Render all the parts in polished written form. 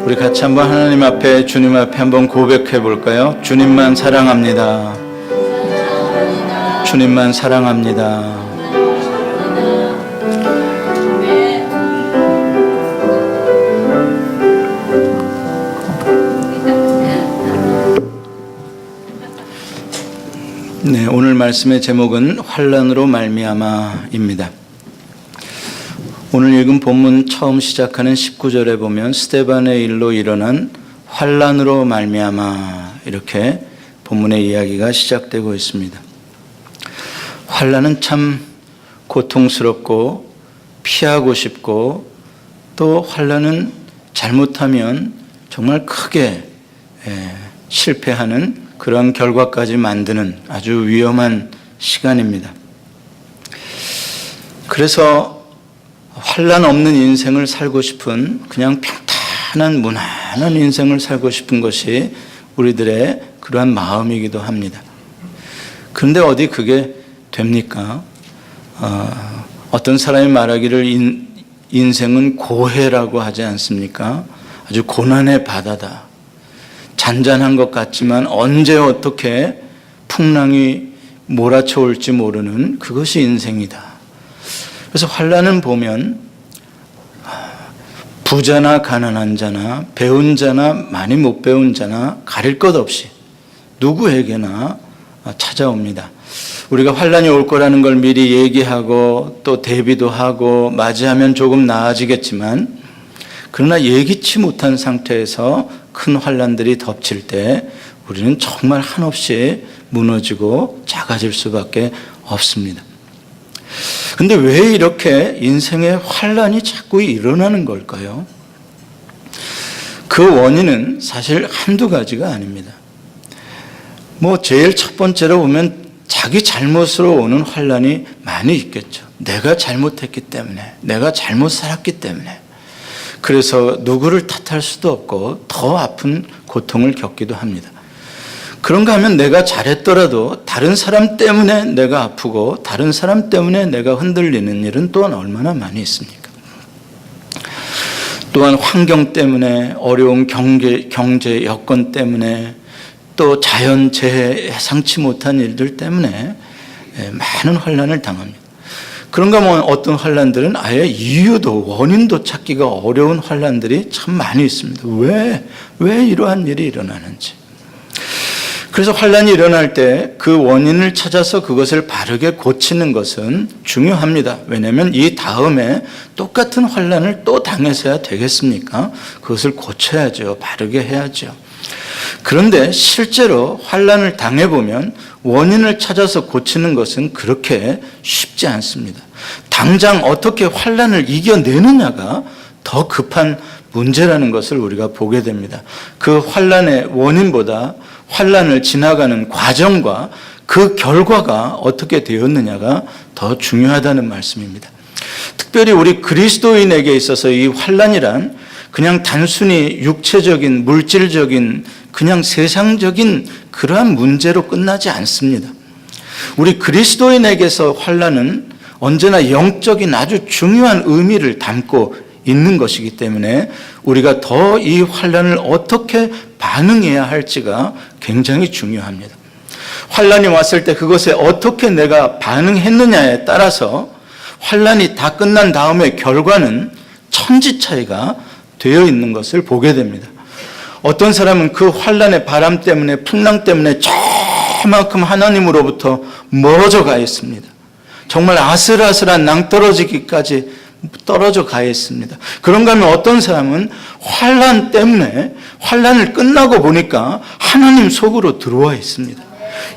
우리 같이 한번 하나님 앞에, 주님 앞에 한번 고백해 볼까요? 주님만 사랑합니다. 주님만 사랑합니다. 네, 오늘 말씀의 제목은 환난으로 말미암아입니다. 오늘 읽은 본문 처음 시작하는 19절에 보면 스데반의 일로 일어난 환난으로 말미암아 이렇게 본문의 이야기가 시작되고 있습니다. 환난은 참 고통스럽고 피하고 싶고 또 환난은 잘못하면 정말 크게 실패하는 그런 결과까지 만드는 아주 위험한 시간입니다. 그래서 환난 없는 인생을 살고 싶은, 그냥 평탄한 무난한 인생을 살고 싶은 것이 우리들의 그러한 마음이기도 합니다. 그런데 어디 그게 됩니까? 어떤 사람이 말하기를 인생은 고해라고 하지 않습니까? 아주 고난의 바다다. 잔잔한 것 같지만 언제 어떻게 풍랑이 몰아쳐올지 모르는 그것이 인생이다. 그래서 환난은 보면 부자나 가난한 자나 배운 자나 많이 못 배운 자나 가릴 것 없이 누구에게나 찾아옵니다. 우리가 환난이 올 거라는 걸 미리 얘기하고 또 대비도 하고 맞이하면 조금 나아지겠지만, 그러나 예기치 못한 상태에서 큰 환난들이 덮칠 때 우리는 정말 한없이 무너지고 작아질 수밖에 없습니다. 근데 왜 이렇게 인생에 환난이 자꾸 일어나는 걸까요? 그 원인은 사실 한두 가지가 아닙니다. 제일 첫 번째로 보면 자기 잘못으로 오는 환난이 많이 있겠죠. 내가 잘못했기 때문에, 내가 잘못 살았기 때문에. 그래서 누구를 탓할 수도 없고 더 아픈 고통을 겪기도 합니다. 그런가 하면 내가 잘했더라도 다른 사람 때문에 내가 아프고 다른 사람 때문에 내가 흔들리는 일은 또한 얼마나 많이 있습니까? 또한 환경 때문에, 어려운 경제 여건 때문에, 또 자연재해, 예상치 못한 일들 때문에 많은 환난을 당합니다. 그런가 하면 어떤 환난들은 아예 이유도, 원인도 찾기가 어려운 환난들이 참 많이 있습니다. 왜 이러한 일이 일어나는지. 그래서 환난이 일어날 때 그 원인을 찾아서 그것을 바르게 고치는 것은 중요합니다. 왜냐하면 이 다음에 똑같은 환난을 또 당해서야 되겠습니까? 그것을 고쳐야죠. 바르게 해야죠. 그런데 실제로 환난을 당해보면 원인을 찾아서 고치는 것은 그렇게 쉽지 않습니다. 당장 어떻게 환난을 이겨내느냐가 더 급한 문제라는 것을 우리가 보게 됩니다. 그 환난의 원인보다 환난을 지나가는 과정과 그 결과가 어떻게 되었느냐가 더 중요하다는 말씀입니다. 특별히 우리 그리스도인에게 있어서 이 환난이란 그냥 단순히 육체적인, 물질적인, 그냥 세상적인 그러한 문제로 끝나지 않습니다. 우리 그리스도인에게서 환난은 언제나 영적인 아주 중요한 의미를 담고 있는 것이기 때문에 우리가 더 이 환난을 어떻게 반응해야 할지가 굉장히 중요합니다. 환난이 왔을 때 그것에 어떻게 내가 반응했느냐에 따라서 환난이 다 끝난 다음에 결과는 천지 차이가 되어 있는 것을 보게 됩니다. 어떤 사람은 그 환난의 바람 때문에, 풍랑 때문에 저만큼 하나님으로부터 멀어져 가 있습니다. 정말 아슬아슬한 낭떠러지기까지 떨어져 가 있습니다. 그런가 하면 어떤 사람은 환난 때문에 환난을 끝나고 보니까 하나님 속으로 들어와 있습니다.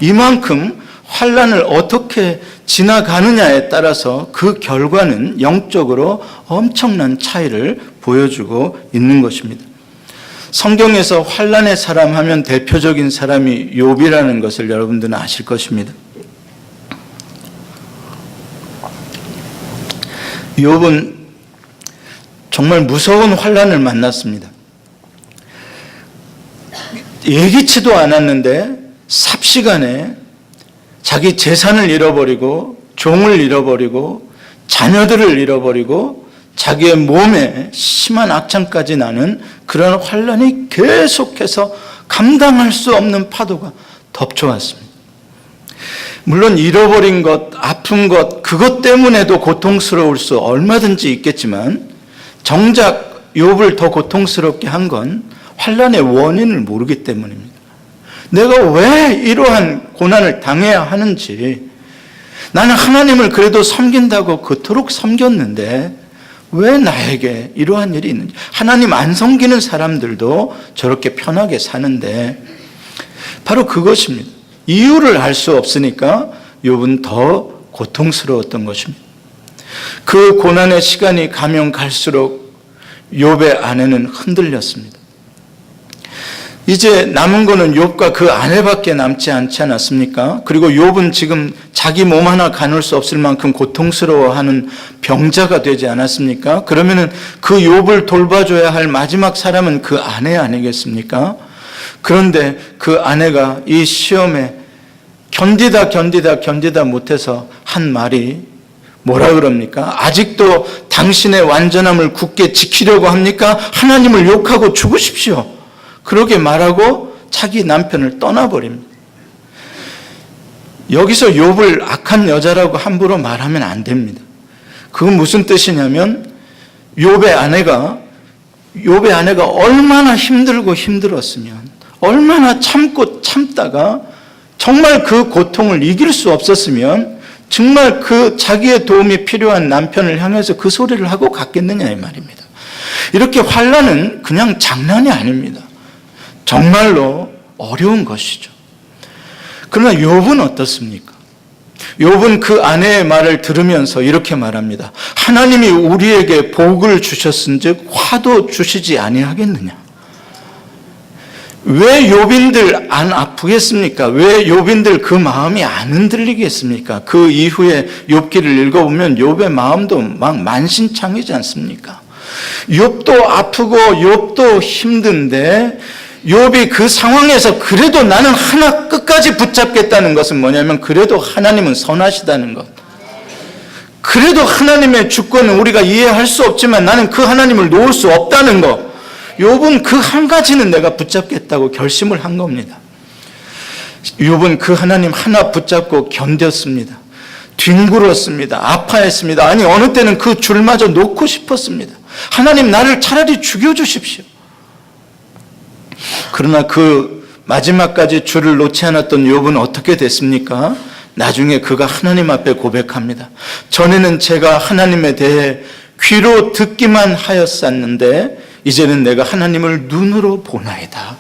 이만큼 환난을 어떻게 지나가느냐에 따라서 그 결과는 영적으로 엄청난 차이를 보여주고 있는 것입니다. 성경에서 환난의 사람 하면 대표적인 사람이 욥이라는 것을 여러분들은 아실 것입니다. 욥은 정말 무서운 환난을 만났습니다. 예기치도 않았는데 삽시간에 자기 재산을 잃어버리고 종을 잃어버리고 자녀들을 잃어버리고 자기의 몸에 심한 악창까지 나는 그런 환난이 계속해서 감당할 수 없는 파도가 덮쳐왔습니다. 물론 잃어버린 것, 아픈 것, 그것 때문에도 고통스러울 수 얼마든지 있겠지만 정작 욥을 더 고통스럽게 한 건 환난의 원인을 모르기 때문입니다. 내가 왜 이러한 고난을 당해야 하는지, 나는 하나님을 그래도 섬긴다고 그토록 섬겼는데 왜 나에게 이러한 일이 있는지, 하나님 안 섬기는 사람들도 저렇게 편하게 사는데 바로 그것입니다. 이유를 알 수 없으니까 욥은 더 고통스러웠던 것입니다. 그 고난의 시간이 가면 갈수록 욥의 아내는 흔들렸습니다. 이제 남은 거는 욥과 그 아내밖에 남지 않지 않았습니까? 그리고 욥은 지금 자기 몸 하나 가눌 수 없을 만큼 고통스러워하는 병자가 되지 않았습니까? 그러면은 그 욥을 돌봐줘야 할 마지막 사람은 그 아내 아니겠습니까? 그런데 그 아내가 이 시험에 견디다 못해서 한 말이 뭐라 그럽니까? 아직도 당신의 완전함을 굳게 지키려고 합니까? 하나님을 욕하고 죽으십시오. 그렇게 말하고 자기 남편을 떠나버립니다. 여기서 욥을 악한 여자라고 함부로 말하면 안 됩니다. 그건 무슨 뜻이냐면 욥의 아내가 얼마나 힘들었으면, 얼마나 참다가 정말 그 고통을 이길 수 없었으면 정말 그 자기의 도움이 필요한 남편을 향해서 그 소리를 하고 갔겠느냐 이 말입니다. 이렇게 환난은 그냥 장난이 아닙니다. 정말로 어려운 것이죠. 그러나 욥은 어떻습니까? 욥은 그 아내의 말을 들으면서 이렇게 말합니다. 하나님이 우리에게 복을 주셨은즉 화도 주시지 아니하겠느냐? 왜 욥인들 안 아프겠습니까? 왜 욥인들 그 마음이 안 흔들리겠습니까? 그 이후에 욥기를 읽어보면 욥의 마음도 막 만신창이지 않습니까? 욥도 아프고 욥도 힘든데 욥이 그 상황에서 그래도 나는 하나 끝까지 붙잡겠다는 것은 뭐냐면 그래도 하나님은 선하시다는 것. 그래도 하나님의 주권은 우리가 이해할 수 없지만 나는 그 하나님을 놓을 수 없다는 것. 욥은 그 한 가지는 내가 붙잡겠다고 결심을 한 겁니다. 욥은 그 하나님 하나 붙잡고 견뎠습니다. 뒹굴었습니다. 아파했습니다. 아니 어느 때는 그 줄마저 놓고 싶었습니다. 하나님 나를 차라리 죽여주십시오. 그러나 그 마지막까지 줄을 놓지 않았던 욥은 어떻게 됐습니까? 나중에 그가 하나님 앞에 고백합니다. 전에는 제가 하나님에 대해 귀로 듣기만 하였었는데 이제는 내가 하나님을 눈으로 보나이다.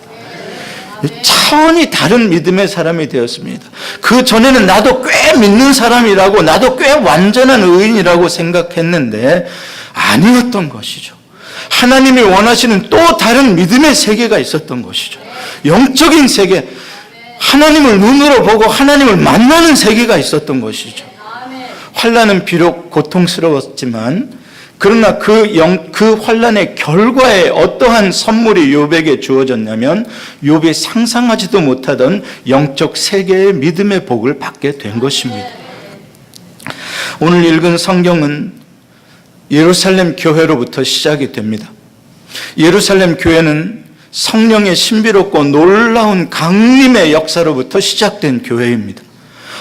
차원이 다른 믿음의 사람이 되었습니다. 그 전에는 나도 꽤 믿는 사람이라고, 나도 꽤 완전한 의인이라고 생각했는데 아니었던 것이죠. 하나님이 원하시는 또 다른 믿음의 세계가 있었던 것이죠. 영적인 세계, 하나님을 눈으로 보고 하나님을 만나는 세계가 있었던 것이죠. 환난은 비록 고통스러웠지만 그러나 그 환난의 결과에 어떠한 선물이 욥에게 주어졌냐면 욥이 상상하지도 못하던 영적 세계의 믿음의 복을 받게 된 것입니다. 오늘 읽은 성경은 예루살렘 교회로부터 시작이 됩니다. 예루살렘 교회는 성령의 신비롭고 놀라운 강림의 역사로부터 시작된 교회입니다.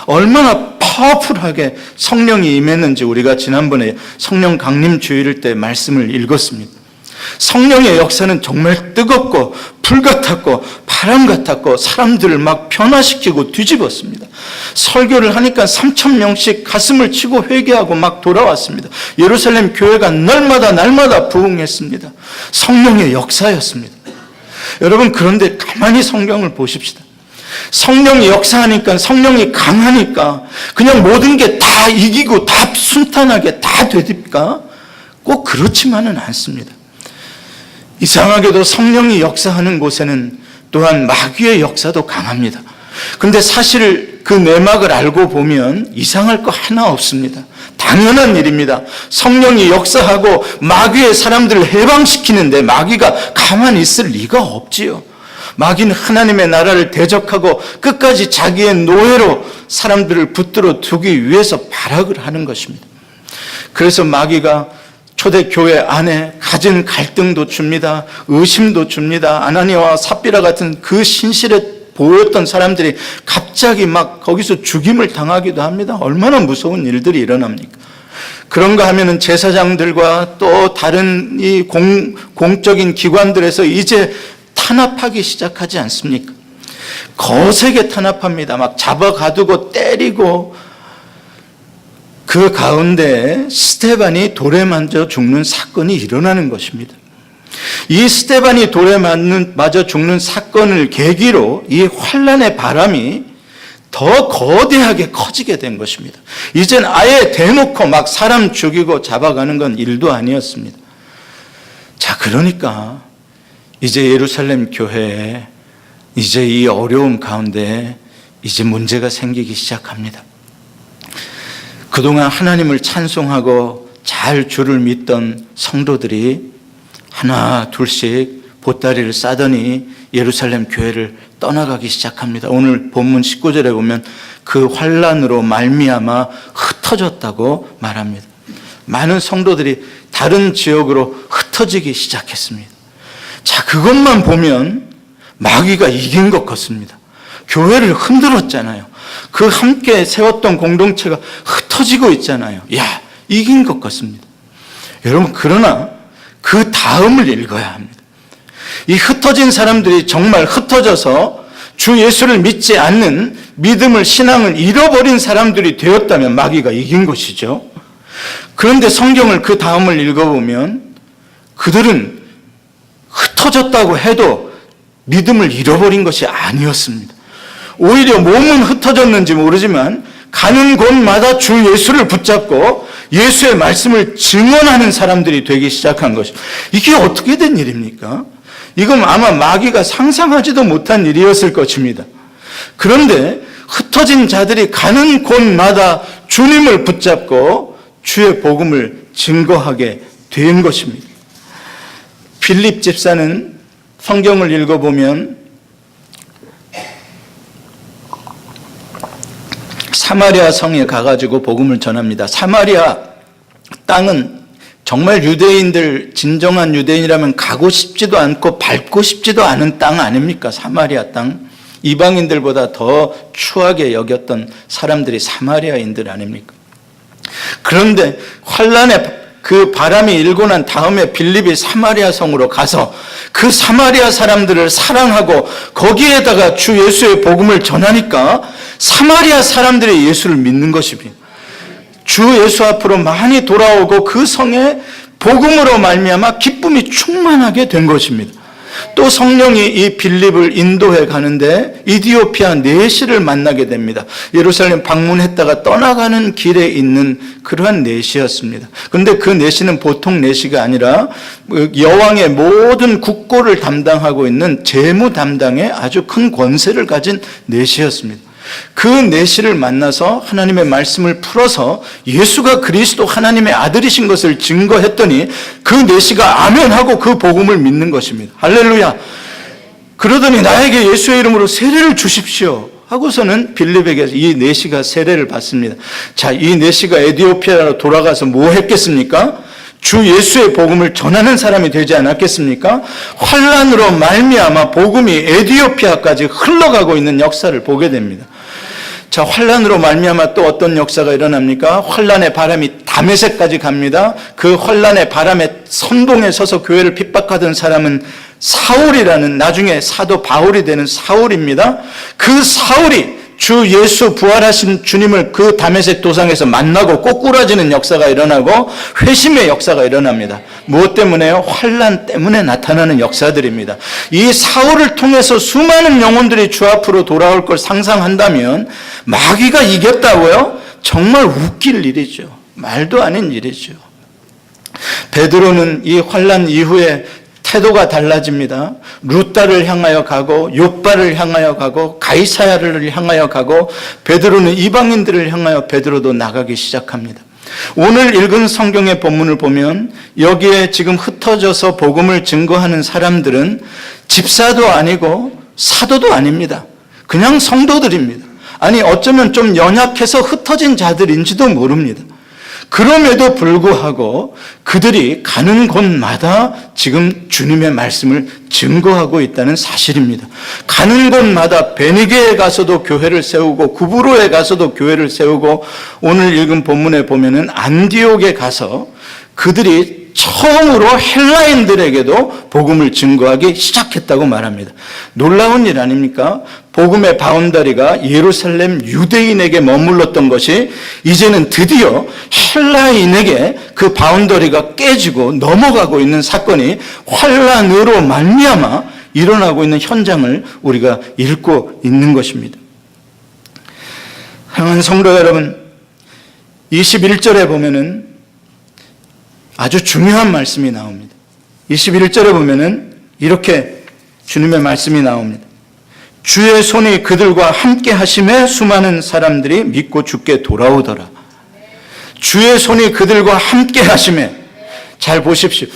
얼마나 파워풀하게 성령이 임했는지 우리가 지난번에 성령 강림 주일 때 말씀을 읽었습니다. 성령의 역사는 정말 뜨겁고 불같았고 바람 같았고 사람들을 막 변화시키고 뒤집었습니다. 설교를 하니까 3,000명씩 가슴을 치고 회개하고 막 돌아왔습니다. 예루살렘 교회가 날마다 부흥했습니다. 성령의 역사였습니다. 여러분, 그런데 가만히 성경을 보십시다. 성령이 역사하니까, 성령이 강하니까 그냥 모든 게 다 이기고 다 순탄하게 다 됩니까? 꼭 그렇지만은 않습니다. 이상하게도 성령이 역사하는 곳에는 또한 마귀의 역사도 강합니다. 그런데 사실 그 내막을 알고 보면 이상할 거 하나 없습니다. 당연한 일입니다. 성령이 역사하고 마귀의 사람들을 해방시키는데 마귀가 가만히 있을 리가 없지요. 마귀는 하나님의 나라를 대적하고 끝까지 자기의 노예로 사람들을 붙들어 두기 위해서 발악을 하는 것입니다. 그래서 마귀가 초대교회 안에 가진 갈등도 줍니다. 의심도 줍니다. 아나니아와 삽비라 같은 그 신실에 보였던 사람들이 갑자기 막 거기서 죽임을 당하기도 합니다. 얼마나 무서운 일들이 일어납니까? 그런가 하면은 제사장들과 또 다른 이 공적인 기관들에서 이제 탄압하기 시작하지 않습니까? 거세게 탄압합니다. 막 잡아가두고 때리고, 그 가운데 스데반이 돌에 맞아 죽는 사건이 일어나는 것입니다. 이 스데반이 돌에 맞아 죽는 사건을 계기로 이 환란의 바람이 더 거대하게 커지게 된 것입니다. 이젠 아예 대놓고 막 사람 죽이고 잡아가는 건 일도 아니었습니다. 자, 그러니까 이제 예루살렘 교회에 이제 이 어려움 가운데 이제 문제가 생기기 시작합니다. 그동안 하나님을 찬송하고 잘 주를 믿던 성도들이 하나 둘씩 보따리를 싸더니 예루살렘 교회를 떠나가기 시작합니다. 오늘 본문 19절에 보면 그 환란으로 말미암아 흩어졌다고 말합니다. 많은 성도들이 다른 지역으로 흩어지기 시작했습니다. 자, 그것만 보면 마귀가 이긴 것 같습니다. 교회를 흔들었잖아요. 그 함께 세웠던 공동체가 흩어지고 있잖아요. 야, 이긴 것 같습니다. 여러분, 그러나 그 다음을 읽어야 합니다. 이 흩어진 사람들이 정말 흩어져서 주 예수를 믿지 않는 믿음을, 신앙을 잃어버린 사람들이 되었다면 마귀가 이긴 것이죠. 그런데 성경을 그 다음을 읽어보면 그들은 흩어졌다고 해도 믿음을 잃어버린 것이 아니었습니다. 오히려 몸은 흩어졌는지 모르지만 가는 곳마다 주 예수를 붙잡고 예수의 말씀을 증언하는 사람들이 되기 시작한 것이죠. 이게 어떻게 된 일입니까? 이건 아마 마귀가 상상하지도 못한 일이었을 것입니다. 그런데 흩어진 자들이 가는 곳마다 주님을 붙잡고 주의 복음을 증거하게 된 것입니다. 빌립 집사는 성경을 읽어보면 사마리아 성에 가가지고 복음을 전합니다. 사마리아 땅은 정말 유대인들, 진정한 유대인이라면 가고 싶지도 않고 밟고 싶지도 않은 땅 아닙니까? 사마리아 땅. 이방인들보다 더 추하게 여겼던 사람들이 사마리아인들 아닙니까? 그런데 환란의 그 바람이 일고 난 다음에 빌립이 사마리아 성으로 가서 그 사마리아 사람들을 사랑하고 거기에다가 주 예수의 복음을 전하니까 사마리아 사람들이 예수를 믿는 것입니다. 주 예수 앞으로 많이 돌아오고 그 성에 복음으로 말미암아 기쁨이 충만하게 된 것입니다. 또 성령이 이 빌립을 인도해 가는데 이디오피아 내시를 만나게 됩니다. 예루살렘 방문했다가 떠나가는 길에 있는 그러한 내시였습니다. 그런데 그 내시는 보통 내시가 아니라 여왕의 모든 국고를 담당하고 있는 재무 담당의 아주 큰 권세를 가진 내시였습니다. 그 내시를 만나서 하나님의 말씀을 풀어서 예수가 그리스도 하나님의 아들이신 것을 증거했더니 그 내시가 아멘하고 그 복음을 믿는 것입니다. 할렐루야. 그러더니 나에게 예수의 이름으로 세례를 주십시오 하고서는 빌립에게 이 내시가 세례를 받습니다. 자, 이 내시가 에티오피아로 돌아가서 뭐 했겠습니까? 주 예수의 복음을 전하는 사람이 되지 않았겠습니까? 환란으로 말미암아 복음이 에티오피아까지 흘러가고 있는 역사를 보게 됩니다. 자, 환란으로 말미암아 또 어떤 역사가 일어납니까? 환란의 바람이 다메섹까지 갑니다. 그 환란의 바람에 선봉에 서서 교회를 핍박하던 사람은 사울이라는, 나중에 사도 바울이 되는 사울입니다. 그 사울이 주 예수 부활하신 주님을 그 다메섹 도상에서 만나고 꼬꾸라지는 역사가 일어나고 회심의 역사가 일어납니다. 무엇 때문에요? 환란 때문에 나타나는 역사들입니다. 이 사울을 통해서 수많은 영혼들이 주 앞으로 돌아올 걸 상상한다면 마귀가 이겼다고요? 정말 웃길 일이죠. 말도 아닌 일이죠. 베드로는 이 환란 이후에 태도가 달라집니다. 루다를 향하여 가고 욥바를 향하여 가고 가이사야를 향하여 가고 베드로는 이방인들을 향하여 베드로도 나가기 시작합니다. 오늘 읽은 성경의 본문을 보면 여기에 지금 흩어져서 복음을 증거하는 사람들은 집사도 아니고 사도도 아닙니다. 그냥 성도들입니다. 아니 어쩌면 좀 연약해서 흩어진 자들인지도 모릅니다. 그럼에도 불구하고 그들이 가는 곳마다 지금 주님의 말씀을 증거하고 있다는 사실입니다. 가는 곳마다 베니게에 가서도 교회를 세우고 구브로에 가서도 교회를 세우고 오늘 읽은 본문에 보면은 안디옥에 가서 그들이 처음으로 헬라인들에게도 복음을 증거하기 시작했다고 말합니다. 놀라운 일 아닙니까? 복음의 바운다리가 예루살렘 유대인에게 머물렀던 것이 이제는 드디어 헬라인에게 그 바운다리가 깨지고 넘어가고 있는 사건이 환란으로 말미암아 일어나고 있는 현장을 우리가 읽고 있는 것입니다. 사랑하는 성도 여러분, 21절에 보면은 아주 중요한 말씀이 나옵니다. 21절에 보면은 이렇게 주님의 말씀이 나옵니다. 주의 손이 그들과 함께 하심에 수많은 사람들이 믿고 주께 돌아오더라. 주의 손이 그들과 함께 하심에, 잘 보십시오.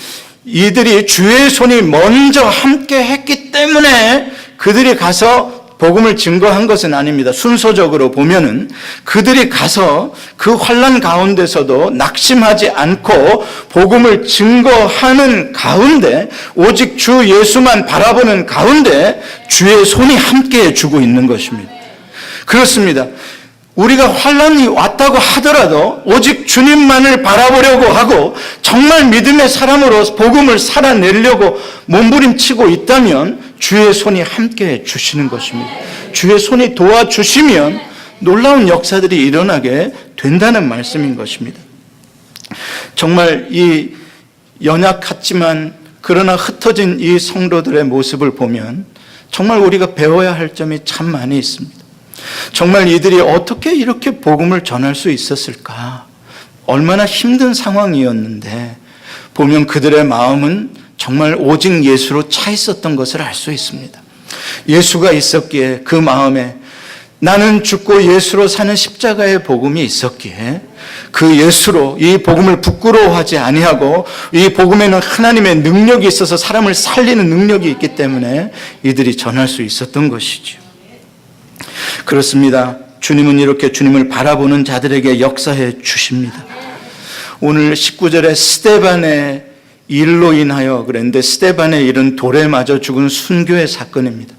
이들이 주의 손이 먼저 함께 했기 때문에 그들이 가서 복음을 증거한 것은 아닙니다. 순서적으로 보면은 그들이 가서 그 환난 가운데서도 낙심하지 않고 복음을 증거하는 가운데, 오직 주 예수만 바라보는 가운데 주의 손이 함께해 주고 있는 것입니다. 그렇습니다. 우리가 환난이 왔다고 하더라도 오직 주님만을 바라보려고 하고 정말 믿음의 사람으로 복음을 살아내려고 몸부림치고 있다면 주의 손이 함께해 주시는 것입니다. 주의 손이 도와주시면 놀라운 역사들이 일어나게 된다는 말씀인 것입니다. 정말 이 연약하지만 그러나 흩어진 이 성도들의 모습을 보면 정말 우리가 배워야 할 점이 참 많이 있습니다. 정말 이들이 어떻게 이렇게 복음을 전할 수 있었을까? 얼마나 힘든 상황이었는데 보면 그들의 마음은 정말 오직 예수로 차 있었던 것을 알 수 있습니다. 예수가 있었기에 그 마음에 나는 죽고 예수로 사는 십자가의 복음이 있었기에 그 예수로 이 복음을 부끄러워하지 아니하고 이 복음에는 하나님의 능력이 있어서 사람을 살리는 능력이 있기 때문에 이들이 전할 수 있었던 것이죠. 그렇습니다. 주님은 이렇게 주님을 바라보는 자들에게 역사해 주십니다. 오늘 19절에 스데반의 일로 인하여 그랬는데 스데반의 일은 돌에 맞아 죽은 순교의 사건입니다.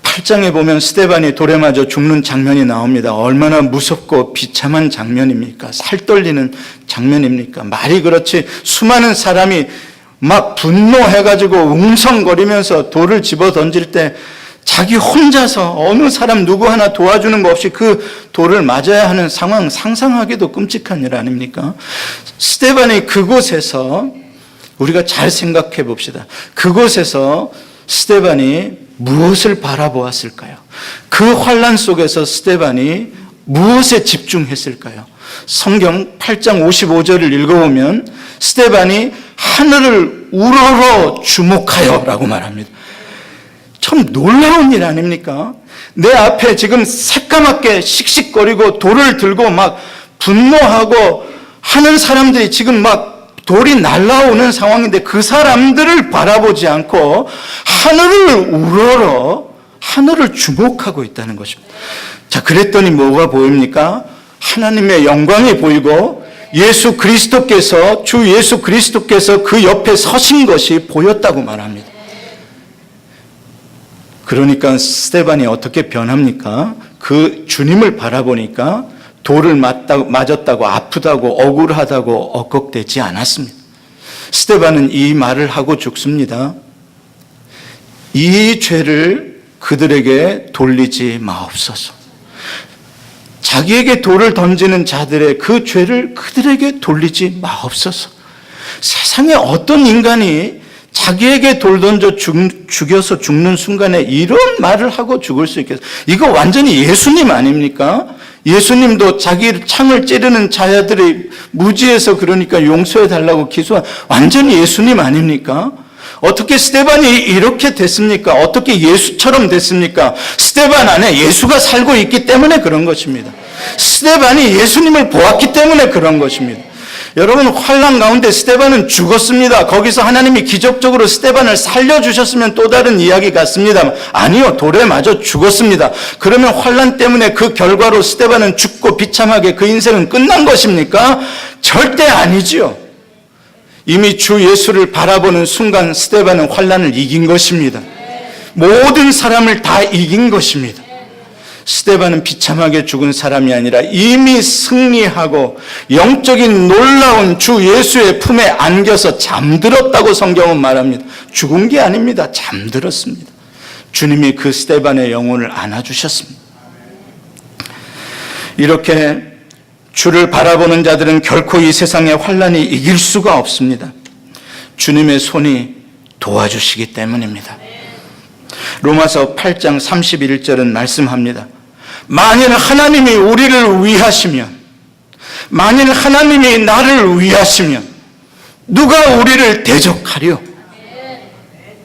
8장에 보면 스데반이 돌에 맞아 죽는 장면이 나옵니다. 얼마나 무섭고 비참한 장면입니까? 살 떨리는 장면입니까? 말이 그렇지 수많은 사람이 막 분노해가지고 웅성거리면서 돌을 집어 던질 때 자기 혼자서 어느 사람 누구 하나 도와주는 거 없이 그 돌을 맞아야 하는 상황, 상상하기도 끔찍한 일 아닙니까? 스데반이 그곳에서 우리가 잘 생각해 봅시다. 그곳에서 스데반이 무엇을 바라보았을까요? 그 환난 속에서 스데반이 무엇에 집중했을까요? 성경 8장 55절을 읽어보면 스데반이 하늘을 우러러 주목하여 라고 말합니다. 참 놀라운 일 아닙니까? 내 앞에 지금 새까맣게 씩씩거리고 돌을 들고 막 분노하고 하는 사람들이 지금 막 돌이 날아오는 상황인데 그 사람들을 바라보지 않고 하늘을 우러러 하늘을 주목하고 있다는 것입니다. 자, 그랬더니 뭐가 보입니까? 하나님의 영광이 보이고 예수 그리스도께서 주 예수 그리스도께서 그 옆에 서신 것이 보였다고 말합니다. 그러니까 스데반이 어떻게 변합니까? 그 주님을 바라보니까 돌을 맞았다고 아프다고 억울하다고 억걱대지 않았습니다. 스데반은 이 말을 하고 죽습니다. 이 죄를 그들에게 돌리지 마옵소서. 자기에게 돌을 던지는 자들의 그 죄를 그들에게 돌리지 마옵소서. 세상에 어떤 인간이 자기에게 돌 던져 죽여서 죽는 순간에 이런 말을 하고 죽을 수 있겠어요? 이거 완전히 예수님 아닙니까? 예수님도 자기 창을 찌르는 자들이 무지해서 그러니까 용서해 달라고 기소한 완전히 예수님 아닙니까? 어떻게 스데반이 이렇게 됐습니까? 어떻게 예수처럼 됐습니까? 스데반 안에 예수가 살고 있기 때문에 그런 것입니다. 스데반이 예수님을 보았기 때문에 그런 것입니다. 여러분, 환난 가운데 스데반은 죽었습니다. 거기서 하나님이 기적적으로 스데반을 살려주셨으면 또 다른 이야기 같습니다. 아니요, 돌에 맞아 죽었습니다. 그러면 환난 때문에 그 결과로 스데반은 죽고 비참하게 그 인생은 끝난 것입니까? 절대 아니지요. 이미 주 예수를 바라보는 순간 스데반은 환난을 이긴 것입니다. 모든 사람을 다 이긴 것입니다. 스데반은 비참하게 죽은 사람이 아니라 이미 승리하고 영적인 놀라운 주 예수의 품에 안겨서 잠들었다고 성경은 말합니다. 죽은 게 아닙니다. 잠들었습니다. 주님이 그 스데반의 영혼을 안아주셨습니다. 이렇게 주를 바라보는 자들은 결코 이 세상의 환난이 이길 수가 없습니다. 주님의 손이 도와주시기 때문입니다. 로마서 8장 31절은 말씀합니다. 만일 하나님이 우리를 위하시면, 만일 하나님이 나를 위하시면 누가 우리를 대적하려?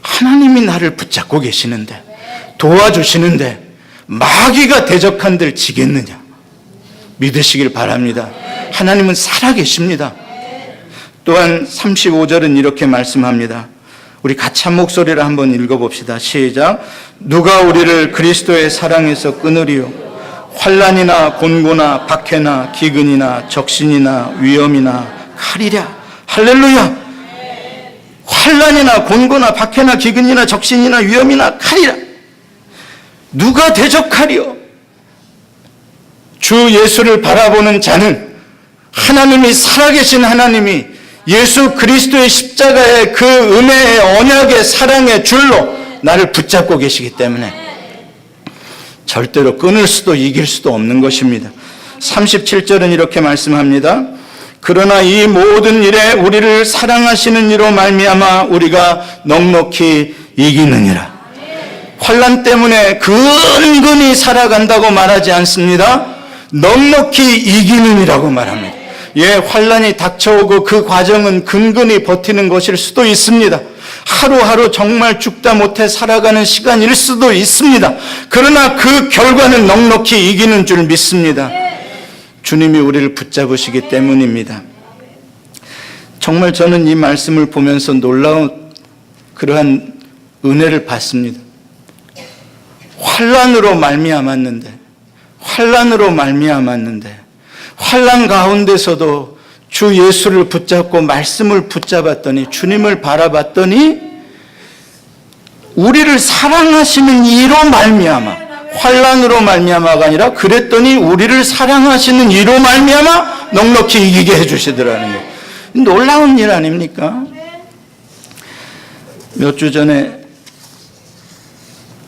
하나님이 나를 붙잡고 계시는데, 도와주시는데 마귀가 대적한들 지겠느냐? 믿으시길 바랍니다. 하나님은 살아계십니다. 또한 35절은 이렇게 말씀합니다. 우리 같이 한 목소리로 한번 읽어봅시다. 시작. 누가 우리를 그리스도의 사랑에서 끊으리요? 환난이나 곤고나 박해나 기근이나 적신이나 위험이나 칼이랴. 할렐루야. 환난이나 곤고나 박해나 기근이나 적신이나 위험이나 칼이라. 누가 대적하리요? 주 예수를 바라보는 자는 하나님이 살아계신 하나님이 예수 그리스도의 십자가의 그 은혜의 언약의 사랑의 줄로 나를 붙잡고 계시기 때문에 절대로 끊을 수도 이길 수도 없는 것입니다. 37절은 이렇게 말씀합니다. 그러나 이 모든 일에 우리를 사랑하시는 이로 말미암아 우리가 넉넉히 이기느니라. 환난 때문에 근근히 살아간다고 말하지 않습니다. 넉넉히 이기느니라고 말합니다. 예, 환난이 닥쳐오고 그 과정은 근근히 버티는 것일 수도 있습니다. 하루하루 정말 죽다 못해 살아가는 시간일 수도 있습니다. 그러나 그 결과는 넉넉히 이기는 줄 믿습니다. 주님이 우리를 붙잡으시기 때문입니다. 정말 저는 이 말씀을 보면서 놀라운 그러한 은혜를 받습니다. 환난으로 말미암았는데 환난 가운데서도 주 예수를 붙잡고 말씀을 붙잡았더니, 주님을 바라봤더니 우리를 사랑하시는 이로 말미암아, 환난으로 말미암아가 아니라 그랬더니 우리를 사랑하시는 이로 말미암아 넉넉히 이기게 해주시더라는 거예요. 놀라운 일 아닙니까? 몇 주 전에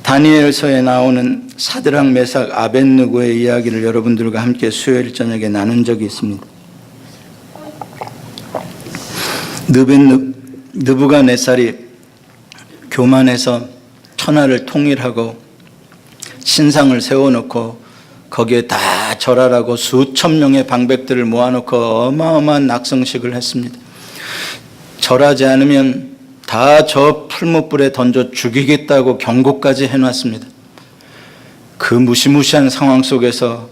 다니엘서에 나오는 사드락 메삭 아벳느고의 이야기를 여러분들과 함께 수요일 저녁에 나눈 적이 있습니다. 느부갓네살이 교만해서 천하를 통일하고 신상을 세워놓고 거기에 다 절하라고 수천 명의 방백들을 모아놓고 어마어마한 낙성식을 했습니다. 절하지 않으면 다 저 풀무불에 던져 죽이겠다고 경고까지 해놨습니다. 그 무시무시한 상황 속에서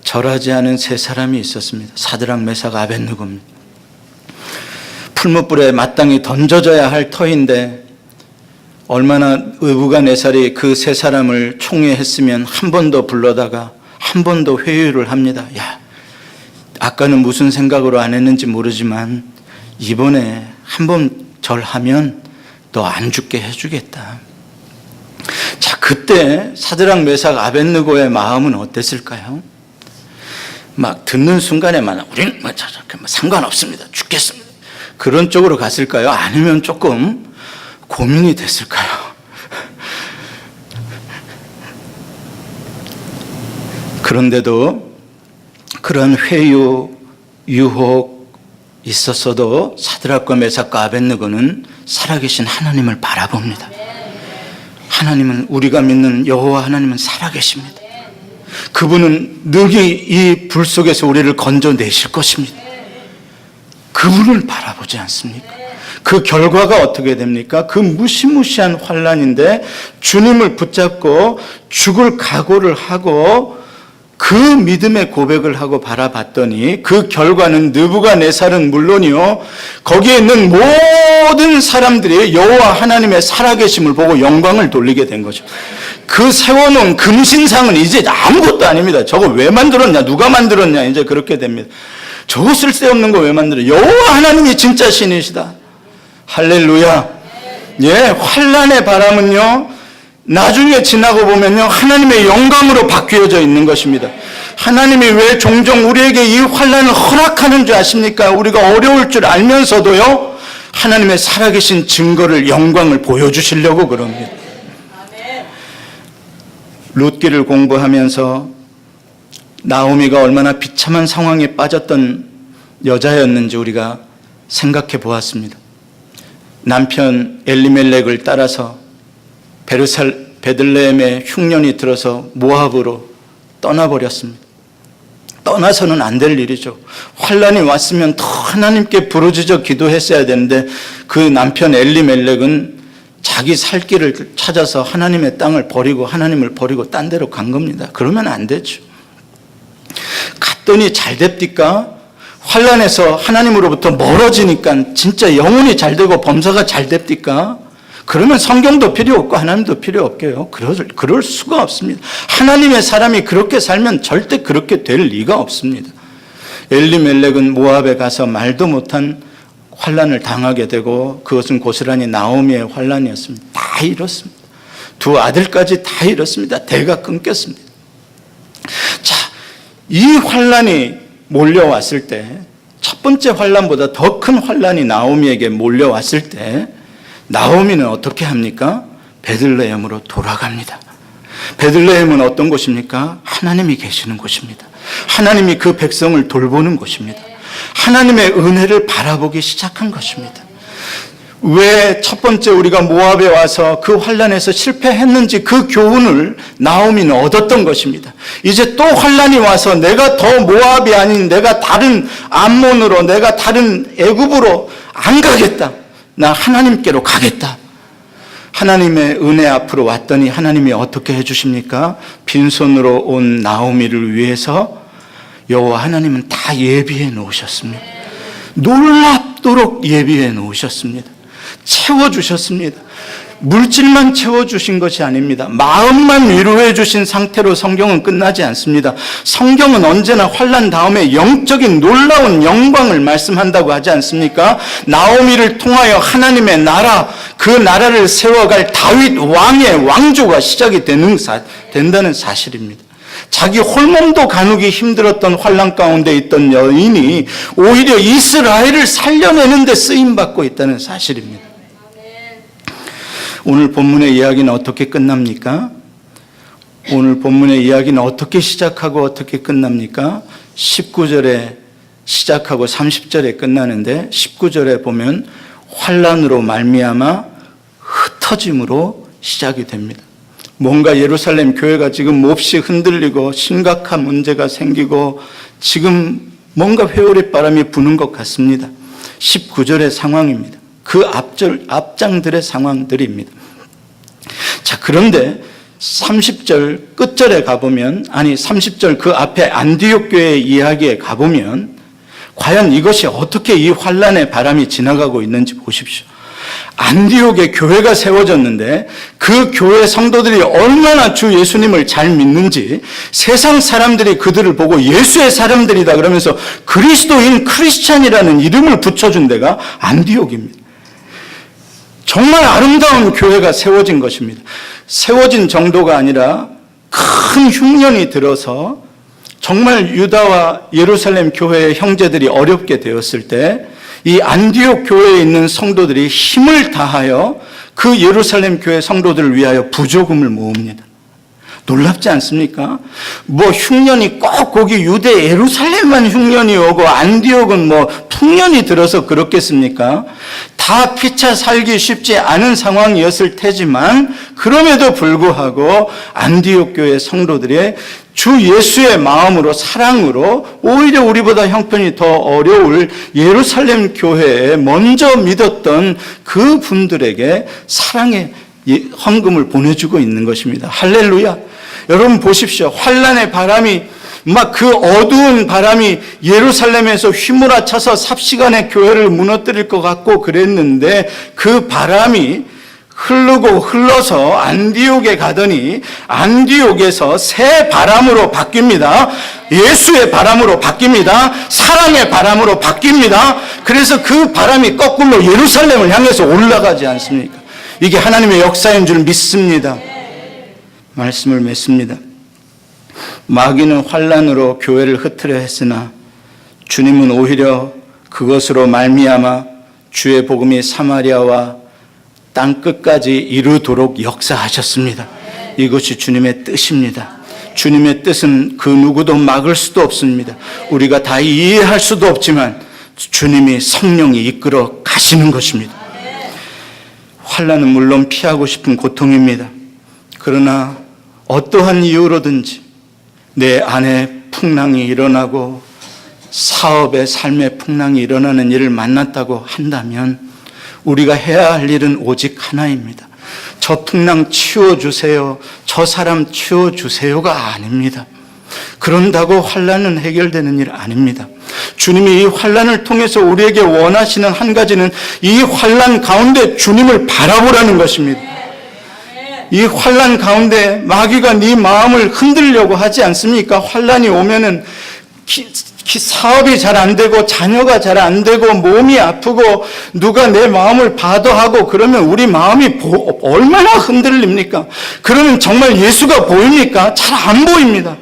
절하지 않은 세 사람이 있었습니다. 사드락 메삭 아벳느고입니다. 풀무불에 마땅히 던져져야 할 터인데 얼마나 느부갓네살이 그 세 사람을 총회했으면 한 번 더 불러다가 한 번 더 회유를 합니다. 야, 아까는 무슨 생각으로 안 했는지 모르지만 이번에 한 번 절하면 너 안 죽게 해주겠다. 자, 그때 사드락 메삭 아벳느고의 마음은 어땠을까요? 막 듣는 순간에만 우리는 상관없습니다. 죽겠습니다. 그런 쪽으로 갔을까요? 아니면 조금 고민이 됐을까요? 그런데도 그런 회유, 유혹 있었어도 사드락과 메삭과 아벳느고는 살아계신 하나님을 바라봅니다. 하나님은, 우리가 믿는 여호와 하나님은 살아계십니다. 그분은 능히 이 불 속에서 우리를 건져내실 것입니다. 그분을 바라보지 않습니까? 그 결과가 어떻게 됩니까? 그 무시무시한 환난인데 주님을 붙잡고 죽을 각오를 하고 그 믿음의 고백을 하고 바라봤더니 그 결과는 느부갓네살은 물론이요, 거기에 있는 모든 사람들이 여호와 하나님의 살아계심을 보고 영광을 돌리게 된 거죠. 그 세워놓은 금신상은 이제 아무것도 아닙니다. 저거 왜 만들었냐, 누가 만들었냐, 이제 그렇게 됩니다. 저거 쓸데없는 거 왜 만들어? 여호와 하나님이 진짜 신이시다. 할렐루야. 예, 환난의 바람은요, 나중에 지나고 보면요, 하나님의 영광으로 바뀌어져 있는 것입니다. 하나님이 왜 종종 우리에게 이 환난을 허락하는 줄 아십니까? 우리가 어려울 줄 알면서도요, 하나님의 살아계신 증거를, 영광을 보여주시려고 그럽니다. 룻기를 공부하면서 나오미가 얼마나 비참한 상황에 빠졌던 여자였는지 우리가 생각해 보았습니다. 남편 엘리멜렉을 따라서 베들레헴에 흉년이 들어서 모압으로 떠나버렸습니다. 떠나서는 안 될 일이죠. 환란이 왔으면 더 하나님께 부르짖어 기도했어야 되는데 그 남편 엘리멜렉은 자기 살 길을 찾아서 하나님의 땅을 버리고 하나님을 버리고 딴 데로 간 겁니다. 그러면 안 되죠. 갔더니 잘 됩니까? 환란에서 하나님으로부터 멀어지니까 진짜 영혼이 잘 되고 범사가 잘 됩니까? 그러면 성경도 필요 없고 하나님도 필요 없게요. 그럴 수가 없습니다. 하나님의 사람이 그렇게 살면 절대 그렇게 될 리가 없습니다. 엘리멜렉은 모압에 가서 말도 못한 환란을 당하게 되고 그것은 고스란히 나오미의 환란이었습니다. 다 잃었습니다. 두 아들까지 다 잃었습니다. 대가 끊겼습니다. 자, 이 환란이 몰려왔을 때, 첫 번째 환란보다 더 큰 환란이 나오미에게 몰려왔을 때 나오미는 어떻게 합니까? 베들레헴으로 돌아갑니다. 베들레헴은 어떤 곳입니까? 하나님이 계시는 곳입니다. 하나님이 그 백성을 돌보는 곳입니다. 하나님의 은혜를 바라보기 시작한 것입니다. 왜 첫 번째 우리가 모압에 와서 그 환란에서 실패했는지 그 교훈을 나오미는 얻었던 것입니다. 이제 또 환란이 와서 내가 더 모압이 아닌 내가 다른 암몬으로, 내가 다른 애굽으로 안 가겠다. 나 하나님께로 가겠다. 하나님의 은혜 앞으로 왔더니 하나님이 어떻게 해주십니까? 빈손으로 온 나오미를 위해서 여호와 하나님은 다 예비해 놓으셨습니다. 놀랍도록 예비해 놓으셨습니다. 채워주셨습니다. 물질만 채워주신 것이 아닙니다. 마음만 위로해 주신 상태로 성경은 끝나지 않습니다. 성경은 언제나 환난 다음에 영적인 놀라운 영광을 말씀한다고 하지 않습니까? 나오미를 통하여 하나님의 나라, 그 나라를 세워갈 다윗 왕의 왕조가 시작이 된다는 사실입니다. 자기 홀몸도 가누기 힘들었던 환난 가운데 있던 여인이 오히려 이스라엘을 살려내는 데 쓰임받고 있다는 사실입니다. 오늘 본문의 이야기는 어떻게 끝납니까? 오늘 본문의 이야기는 어떻게 시작하고 어떻게 끝납니까? 19절에 시작하고 30절에 끝나는데 19절에 보면 환난으로 말미암아 흩어짐으로 시작이 됩니다. 뭔가 예루살렘 교회가 지금 몹시 흔들리고 심각한 문제가 생기고 지금 뭔가 회오리 바람이 부는 것 같습니다. 19절의 상황입니다. 그 앞장들의 상황들입니다. 자, 그런데 30절 끝절에 가보면, 30절 그 앞에 안디옥 교회의 이야기에 가보면 과연 이것이 어떻게 이 환난의 바람이 지나가고 있는지 보십시오. 안디옥에 교회가 세워졌는데 그 교회 성도들이 얼마나 주 예수님을 잘 믿는지 세상 사람들이 그들을 보고 예수의 사람들이다 그러면서 그리스도인 크리스찬이라는 이름을 붙여준 데가 안디옥입니다. 정말 아름다운 교회가 세워진 것입니다. 세워진 정도가 아니라 큰 흉년이 들어서 정말 유다와 예루살렘 교회의 형제들이 어렵게 되었을 때 이 안디옥 교회에 있는 성도들이 힘을 다하여 그 예루살렘 교회 성도들을 위하여 부조금을 모읍니다. 놀랍지 않습니까? 흉년이 꼭 거기 유대 예루살렘만 흉년이 오고 안디옥은 풍년이 들어서 그렇겠습니까? 다 피차 살기 쉽지 않은 상황이었을 테지만 그럼에도 불구하고 안디옥 교회 성도들의 주 예수의 마음으로 사랑으로 오히려 우리보다 형편이 더 어려울 예루살렘 교회에 먼저 믿었던 그 분들에게 사랑의 헌금을 보내주고 있는 것입니다. 할렐루야. 여러분 보십시오. 환난의 바람이 막 그 어두운 바람이 예루살렘에서 휘몰아쳐서 삽시간에 교회를 무너뜨릴 것 같고 그랬는데 그 바람이 흐르고 흘러서 안디옥에 가더니 안디옥에서 새 바람으로 바뀝니다. 예수의 바람으로 바뀝니다. 사랑의 바람으로 바뀝니다. 그래서 그 바람이 거꾸로 예루살렘을 향해서 올라가지 않습니까? 이게 하나님의 역사인 줄 믿습니다. 말씀을 맺습니다. 마귀는 환난으로 교회를 흩으려 했으나 주님은 오히려 그것으로 말미암아 주의 복음이 사마리아와 땅 끝까지 이루도록 역사하셨습니다. 이것이 주님의 뜻입니다. 주님의 뜻은 그 누구도 막을 수도 없습니다. 우리가 다 이해할 수도 없지만 주님이 성령이 이끌어 가시는 것입니다. 환난은 물론 피하고 싶은 고통입니다. 그러나 어떠한 이유로든지 내 안에 풍랑이 일어나고 사업의 삶의 풍랑이 일어나는 일을 만났다고 한다면 우리가 해야 할 일은 오직 하나입니다. 저 풍랑 치워주세요. 저 사람 치워주세요가 아닙니다. 그런다고 환난은 해결되는 일 아닙니다. 주님이 이 환난을 통해서 우리에게 원하시는 한 가지는 이 환난 가운데 주님을 바라보라는 것입니다. 이 환난 가운데 마귀가 네 마음을 흔들려고 하지 않습니까? 환난이 오면은 사업이 잘 안 되고 자녀가 잘 안 되고 몸이 아프고 누가 내 마음을 봐도하고 그러면 우리 마음이 얼마나 흔들립니까? 그러면 정말 예수가 보입니까? 잘 안 보입니다.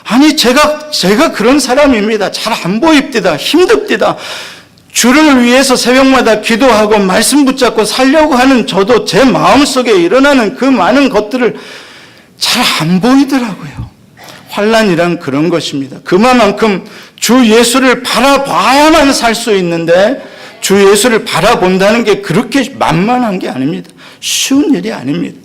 아니 제가 그런 사람입니다. 잘 안 보입니다. 힘듭니다. 주를 위해서 새벽마다 기도하고 말씀 붙잡고 살려고 하는 저도 제 마음속에 일어나는 그 많은 것들을 잘 안 보이더라고요. 환난이란 그런 것입니다. 그만큼 주 예수를 바라봐야만 살 수 있는데 주 예수를 바라본다는 게 그렇게 만만한 게 아닙니다. 쉬운 일이 아닙니다.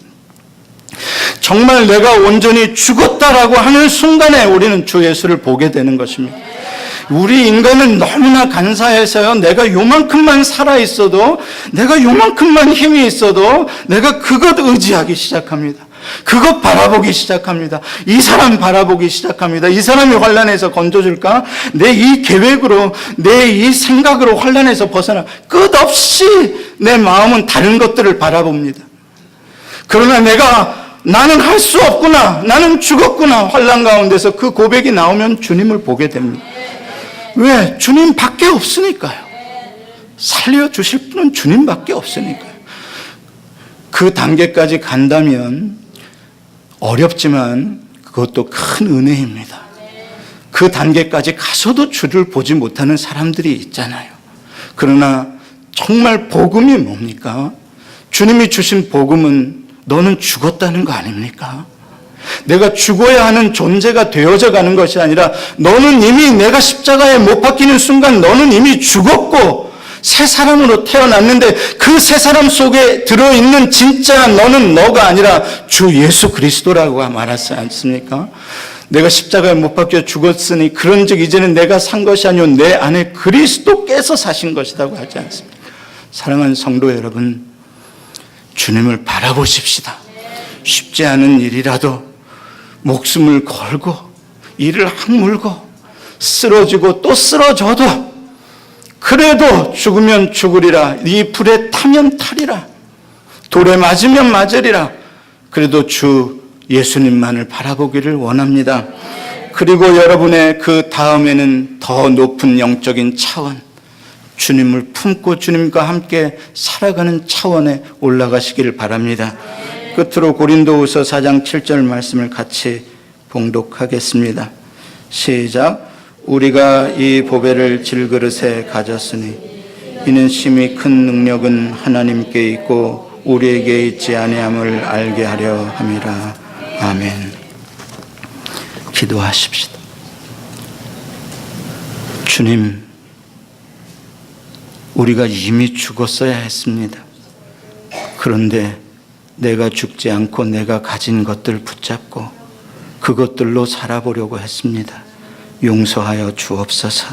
정말 내가 온전히 죽었다라고 하는 순간에 우리는 주 예수를 보게 되는 것입니다. 우리 인간은 너무나 간사해서요. 내가 요만큼만 살아있어도 내가 요만큼만 힘이 있어도 내가 그것 의지하기 시작합니다. 그것 바라보기 시작합니다. 이 사람 바라보기 시작합니다. 이 사람이 환난에서 건져줄까? 내 이 계획으로 내 이 생각으로 환난에서 벗어나 끝없이 내 마음은 다른 것들을 바라봅니다. 그러나 나는 할 수 없구나. 나는 죽었구나. 환난 가운데서 그 고백이 나오면 주님을 보게 됩니다. 왜? 주님밖에 없으니까요. 살려주실 분은 주님밖에 없으니까요. 그 단계까지 간다면 어렵지만 그것도 큰 은혜입니다. 그 단계까지 가서도 주를 보지 못하는 사람들이 있잖아요. 그러나 정말 복음이 뭡니까? 주님이 주신 복음은 너는 죽었다는 거 아닙니까? 내가 죽어야 하는 존재가 되어져 가는 것이 아니라 너는 이미 내가 십자가에 못 박히는 순간 너는 이미 죽었고 새 사람으로 태어났는데 그 새 사람 속에 들어있는 진짜 너는 너가 아니라 주 예수 그리스도라고 말하지 않습니까? 내가 십자가에 못 박혀 죽었으니 그런즉 이제는 내가 산 것이 아니오 내 안에 그리스도께서 사신 것이라고 하지 않습니까? 사랑하는 성도 여러분, 주님을 바라보십시다. 쉽지 않은 일이라도 목숨을 걸고 이를 악물고 쓰러지고 또 쓰러져도 그래도 죽으면 죽으리라. 이 불에 타면 타리라. 돌에 맞으면 맞으리라. 그래도 주 예수님만을 바라보기를 원합니다. 그리고 여러분의 그 다음에는 더 높은 영적인 차원, 주님을 품고 주님과 함께 살아가는 차원에 올라가시기를 바랍니다. 끝으로 고린도후서 4장 7절 말씀을 같이 봉독하겠습니다. 시작. 우리가 이 보배를 질그릇에 가졌으니 이는 심히 큰 능력은 하나님께 있고 우리에게 있지 아니함을 알게 하려 함이라. 아멘. 기도하십시다. 주님, 우리가 이미 죽었어야 했습니다. 그런데 내가 죽지 않고 내가 가진 것들 붙잡고 그것들로 살아보려고 했습니다. 용서하여 주옵소서.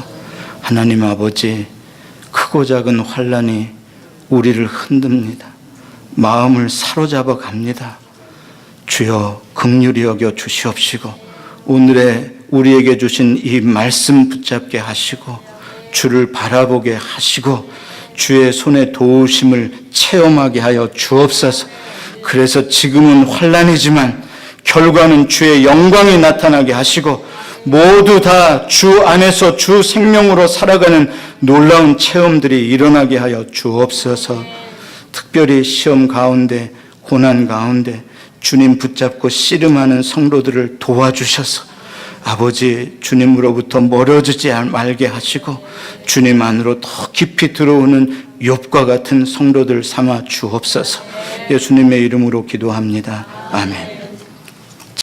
하나님 아버지, 크고 작은 환난이 우리를 흔듭니다. 마음을 사로잡아 갑니다. 주여 긍휼히 여겨 주시옵시고 오늘의 우리에게 주신 이 말씀 붙잡게 하시고 주를 바라보게 하시고 주의 손의 도우심을 체험하게 하여 주옵소서. 그래서 지금은 환난이지만 결과는 주의 영광이 나타나게 하시고 모두 다 주 안에서 주 생명으로 살아가는 놀라운 체험들이 일어나게 하여 주옵소서. 특별히 시험 가운데 고난 가운데 주님 붙잡고 씨름하는 성도들을 도와주셔서 아버지 주님으로부터 멀어지지 말게 하시고 주님 안으로 더 깊이 들어오는 욥과 같은 성도들 삼아 주옵소서. 예수님의 이름으로 기도합니다. 아멘.